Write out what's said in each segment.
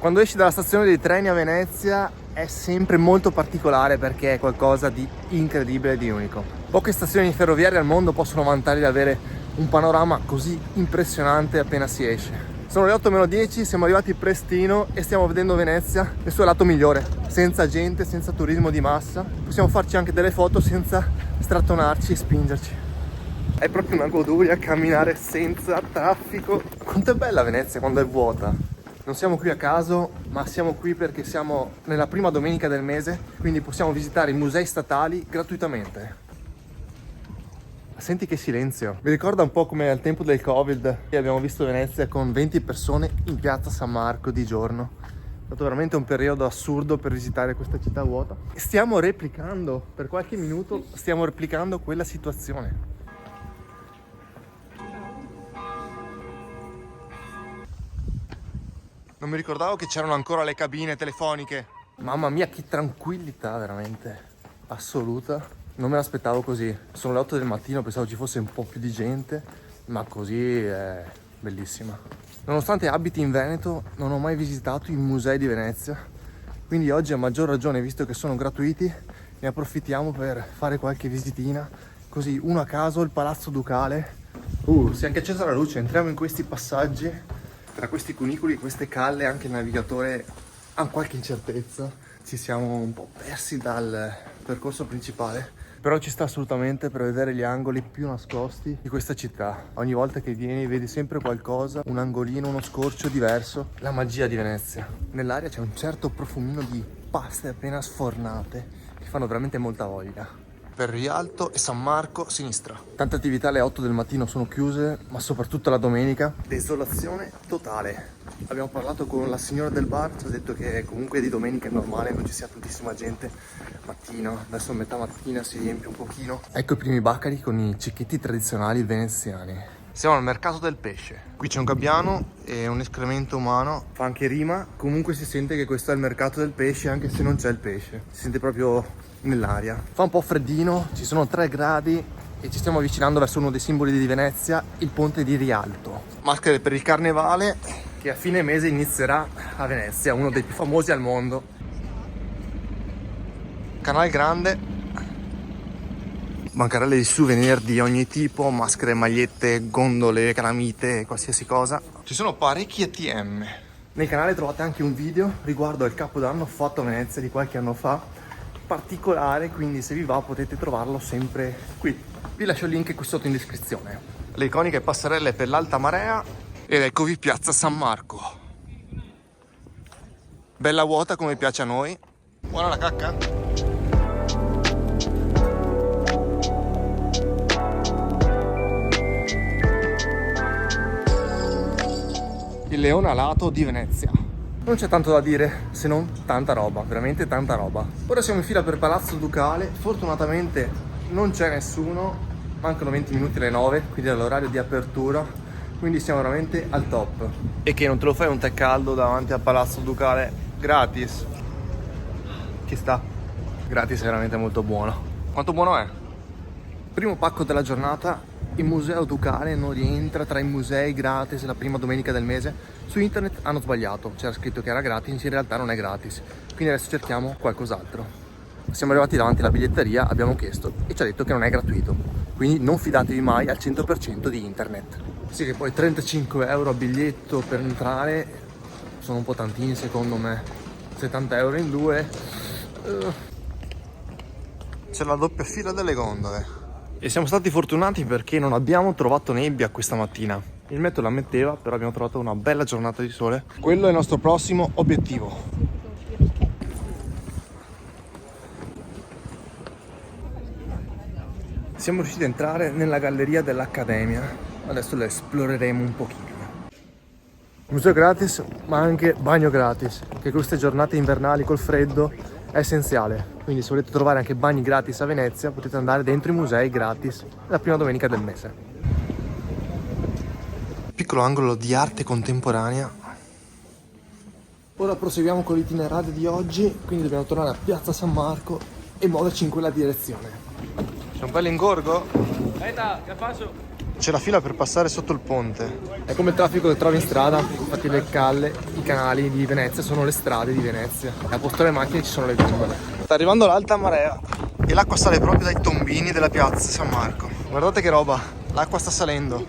Quando esci dalla stazione dei treni a Venezia è sempre molto particolare perché è qualcosa di incredibile e di unico. Poche stazioni ferroviarie al mondo possono vantare di avere un panorama così impressionante appena si esce. Sono le 8:10, siamo arrivati prestino e stiamo vedendo Venezia nel suo lato migliore, senza gente, senza turismo di massa. Possiamo farci anche delle foto senza strattonarci e spingerci. È proprio una goduria camminare senza traffico. Quanto è bella Venezia quando è vuota. Non siamo qui a caso, ma siamo qui perché siamo nella prima domenica del mese, quindi possiamo visitare i musei statali gratuitamente. Senti che silenzio. Mi ricorda un po' come al tempo del Covid, che abbiamo visto Venezia con 20 persone in piazza San Marco di giorno. È stato veramente un periodo assurdo per visitare questa città vuota. Stiamo replicando, per qualche minuto, stiamo replicando quella situazione. Non mi ricordavo che c'erano ancora le cabine telefoniche. Mamma mia, che tranquillità veramente assoluta. Non me l'aspettavo così. Sono le 8 del mattino, pensavo ci fosse un po' più di gente, ma così è bellissima. Nonostante abiti in Veneto, non ho mai visitato i musei di Venezia. Quindi oggi a maggior ragione, visto che sono gratuiti, ne approfittiamo per fare qualche visitina. Così, uno a caso, il Palazzo Ducale. Si è anche accesa la luce, entriamo in questi passaggi. Tra questi cunicoli e queste calle anche il navigatore ha qualche incertezza. Ci siamo un po' persi dal percorso principale, però ci sta assolutamente per vedere gli angoli più nascosti di questa città. Ogni volta che vieni vedi sempre qualcosa, un angolino, uno scorcio diverso. La magia di Venezia. Nell'aria c'è un certo profumino di paste appena sfornate che fanno veramente molta voglia. Per Rialto e San Marco a sinistra. Tante attività alle 8 del mattino sono chiuse, ma soprattutto la domenica. Desolazione totale. Abbiamo parlato con la signora del bar, ci ha detto che comunque di domenica è normale, non ci sia tantissima gente. Mattino, adesso a metà mattina si riempie un pochino. Ecco i primi baccali con i cicchetti tradizionali veneziani. Siamo al mercato del pesce. Qui c'è un gabbiano e un escremento umano. Fa anche rima. Comunque si sente che questo è il mercato del pesce anche se non c'è il pesce. Si sente proprio nell'aria. Fa un po' freddino, ci sono 3 gradi e ci stiamo avvicinando verso uno dei simboli di Venezia, il ponte di Rialto. Maschere per il carnevale che a fine mese inizierà a Venezia, uno dei più famosi al mondo. Canal Grande. Bancarelle di souvenir di ogni tipo, maschere, magliette, gondole, calamite, qualsiasi cosa. Ci sono parecchi ATM. Nel canale trovate anche un video riguardo al capodanno fatto a Venezia di qualche anno fa, particolare, quindi se vi va potete trovarlo sempre qui. Vi lascio il link qui sotto in descrizione. Le iconiche passerelle per l'Alta Marea ed eccovi piazza San Marco. Bella vuota come piace a noi. Buona la cacca! Il leone alato di Venezia. Non c'è tanto da dire se non tanta roba, veramente tanta roba. Ora siamo in fila per Palazzo Ducale, fortunatamente non c'è nessuno, mancano 20 minuti alle 9, quindi è l'orario di apertura, quindi siamo veramente al top. E che non te lo fai un tè caldo davanti al Palazzo Ducale gratis? Ci sta, gratis è veramente molto buono. Quanto buono è? Primo pacco della giornata. Il Museo Ducale non rientra tra i musei gratis la prima domenica del mese. Su internet hanno sbagliato, c'era scritto che era gratis, in realtà non è gratis. Quindi adesso cerchiamo qualcos'altro. Siamo arrivati davanti alla biglietteria, abbiamo chiesto e ci ha detto che non è gratuito. Quindi non fidatevi mai al 100% di internet. Sì, che poi 35 euro a biglietto per entrare sono un po' tantini secondo me. 70 euro in due. C'è la doppia fila delle gondole. E siamo stati fortunati perché non abbiamo trovato nebbia questa mattina. Il meteo la metteva, però abbiamo trovato una bella giornata di sole. Quello è il nostro prossimo obiettivo. Siamo riusciti ad entrare nella galleria dell'Accademia. Adesso la esploreremo un pochino. Museo gratis, ma anche bagno gratis, che queste giornate invernali col freddo è essenziale. Quindi se volete trovare anche bagni gratis a Venezia potete andare dentro i musei gratis la prima domenica del mese. Piccolo angolo di arte contemporanea. Ora proseguiamo con l'itinerario di oggi, quindi dobbiamo tornare a piazza San Marco e muoverci in quella direzione. C'è un bel ingorgo? Aspetta, che faccio? C'è la fila per passare sotto il ponte. È come il traffico che trovi in strada. Infatti le calle, i canali di Venezia sono le strade di Venezia. A posto le macchine ci sono le gondole. Sta arrivando l'alta marea e l'acqua sale proprio dai tombini della piazza San Marco. Guardate che roba, l'acqua sta salendo.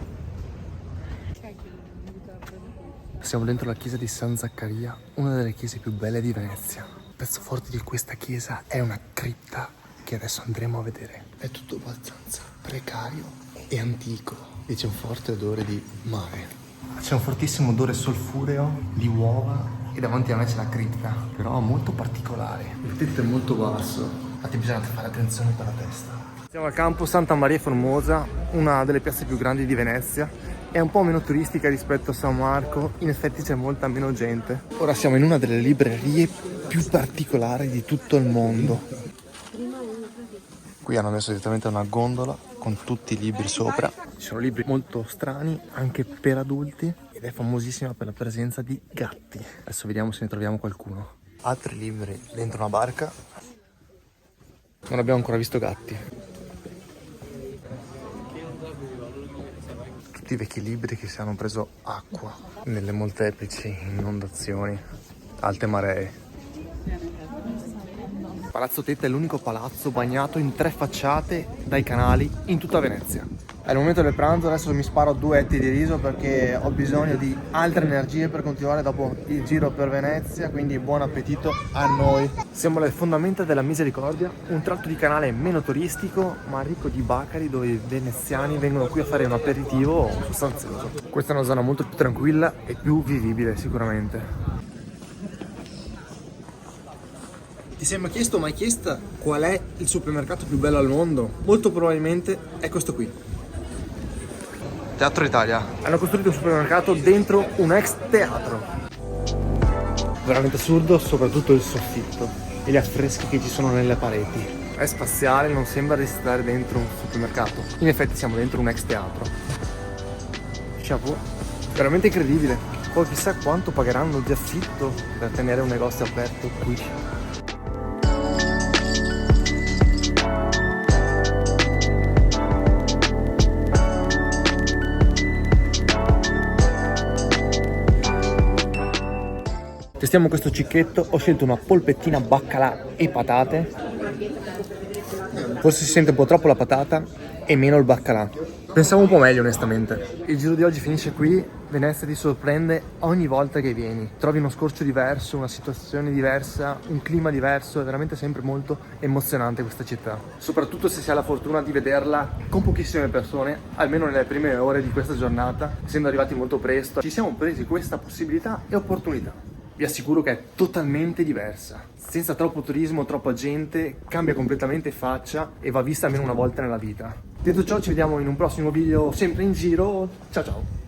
Siamo dentro la chiesa di San Zaccaria, una delle chiese più belle di Venezia. Il pezzo forte di questa chiesa è una cripta che adesso andremo a vedere. È tutto abbastanza precario e antico e c'è un forte odore di mare. C'è un fortissimo odore solfureo di uova e davanti a me c'è la cripta, però molto particolare. Il tetto è molto basso, infatti bisogna fare attenzione per la testa. Siamo al campo Santa Maria Formosa, una delle piazze più grandi di Venezia. È un po' meno turistica rispetto a San Marco, in effetti c'è molta meno gente. Ora siamo in una delle librerie più particolari di tutto il mondo. Qui hanno messo direttamente una gondola con tutti i libri sopra. Ci sono libri molto strani, anche per adulti, ed è famosissima per la presenza di gatti. Adesso vediamo se ne troviamo qualcuno. Altri libri dentro una barca. Non abbiamo ancora visto gatti. I vecchi libri che si hanno preso acqua nelle molteplici inondazioni, alte maree. Palazzo Tetta è l'unico palazzo bagnato in 3 facciate dai canali in tutta Venezia. È il momento del pranzo, adesso mi sparo 2 etti di riso perché ho bisogno di altre energie per continuare dopo il giro per Venezia, quindi buon appetito a noi. Siamo alle fondamenta della Misericordia, un tratto di canale meno turistico ma ricco di bacari dove i veneziani vengono qui a fare un aperitivo sostanzioso. Questa è una zona molto più tranquilla e più vivibile sicuramente. Ti sei mai chiesto qual è il supermercato più bello al mondo? Molto probabilmente è questo qui. Teatro Italia. Hanno costruito un supermercato dentro un ex teatro. Veramente assurdo, soprattutto il soffitto e gli affreschi che ci sono nelle pareti. È spaziale, non sembra di stare dentro un supermercato. In effetti siamo dentro un ex teatro. Chapeau. Veramente incredibile. Poi chissà quanto pagheranno di affitto per tenere un negozio aperto qui. Testiamo questo cicchetto, ho scelto una polpettina baccalà e patate. Forse si sente un po' troppo la patata e meno il baccalà. Pensavo un po' meglio onestamente. Il giro di oggi finisce qui, Venezia ti sorprende ogni volta che vieni. Trovi uno scorcio diverso, una situazione diversa, un clima diverso, è veramente sempre molto emozionante questa città. Soprattutto se si ha la fortuna di vederla con pochissime persone, almeno nelle prime ore di questa giornata, essendo arrivati molto presto. Ci siamo presi questa possibilità e opportunità. Vi assicuro che è totalmente diversa, senza troppo turismo, troppa gente, cambia completamente faccia e va vista almeno una volta nella vita. Detto ciò ci vediamo in un prossimo video sempre in giro, ciao ciao!